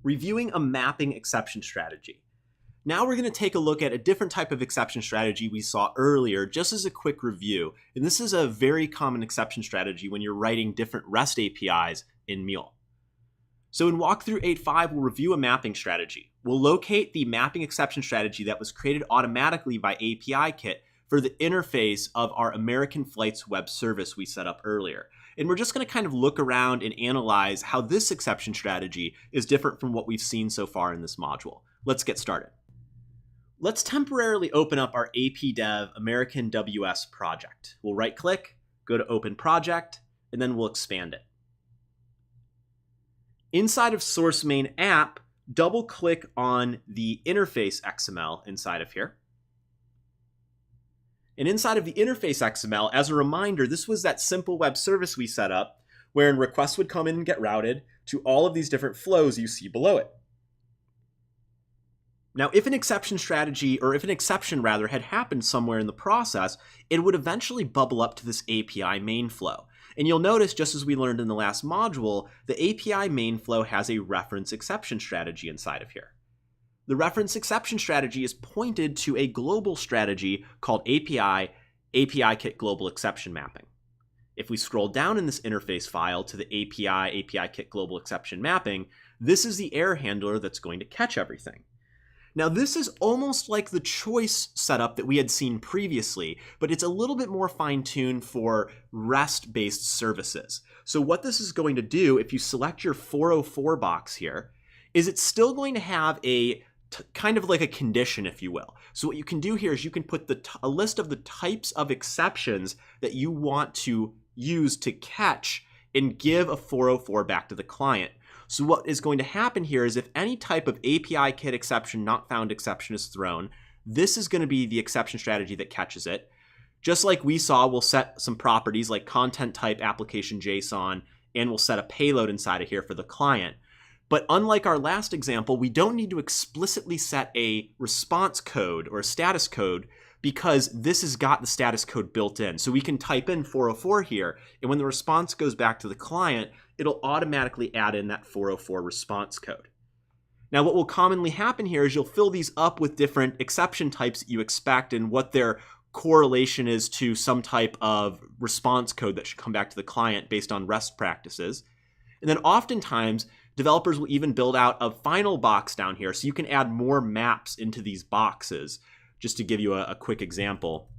reviewing a mapping exception strategy. Now we're going to take a look at a different type of exception strategy we saw earlier, just as a quick review. And this is a very common exception strategy when you're writing different REST APIs in MMUULLEE. So in walkthrough 8.5, we'll review a mapping strategy. We'll locate the mapping exception strategy that was created automatically by API-Kit for the interface of our American Flights web service we set up earlier. And we're just going to kind of look around and analyze how this exception strategy is different from what we've seen so far in this module. Let's get started. Let's temporarily open up our APDev American WS project. We'll right-click, go to Open Project, and then we'll expand it. Inside of Source Main App, double-click on the interface XML inside of here. And inside of the interface XML, as a reminder, this was that simple web service we set up wherein requests would come in and get routed to all of these different flows you see below it. Now, if an exception had happened somewhere in the process, it would eventually bubble up to this API main flow. And you'll notice, just as we learned in the last module, the API main flow has a reference exception strategy inside of here. The reference exception strategy is pointed to a global strategy called API-Kit Global Exception Mapping. If we scroll down in this interface file to the API-Kit Global Exception Mapping, this is the error handler that's going to catch everything. Now, this is almost like the choice setup that we had seen previously, but it's a little bit more fine-tuned for REST-based services. So what this is going to do, if you select your 404 box here, is it's still going to have a kind of like a condition, if you will. So what you can do here is you can put a list of the types of exceptions that you want to use to catch and give a 404 back to the client. So what is going to happen here is if any type of API-Kit exception not found exception is thrown, this is going to be the exception strategy that catches it. Just like we saw, we'll set some properties like content type, application JSON, and we'll set a payload inside of here for the client. But unlike our last example, we don't need to explicitly set a response code or a status code because this has got the status code built in. So we can type in 404 here, and when the response goes back to the client, it'll automatically add in that 404 response code. Now, what will commonly happen here is you'll fill these up with different exception types that you expect and what their correlation is to some type of response code that should come back to the client based on REST practices. And then oftentimes, developers will even build out a final box down here so you can add more maps into these boxes. Just to give you a quick example,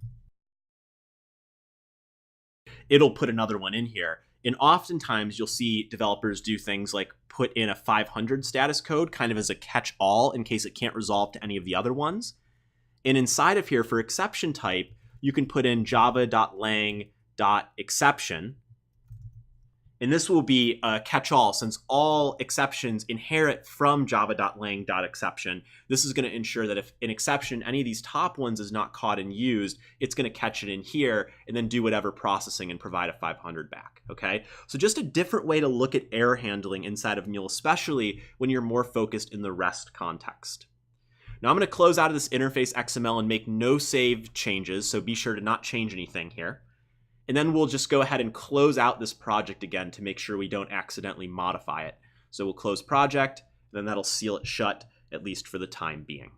it'll put another one in here. And oftentimes you'll see developers do things like put in a 500 status code kind of as a catch-all in case it can't resolve to any of the other ones. And inside of here for exception type, you can put in java.lang.exception. And this will be a catch-all since all exceptions inherit from java.lang.exception. This is going to ensure that if an exception, any of these top ones, is not caught and used, it's going to catch it in here and then do whatever processing and provide a 500 back. Okay, so just a different way to look at error handling inside of MMUULLEE, especially when you're more focused in the REST context. Now I'm going to close out of this interface XML and make no saved changes, so be sure to not change anything here. And then we'll just go ahead and close out this project again to make sure we don't accidentally modify it. So we'll close project, and then that'll seal it shut, at least for the time being.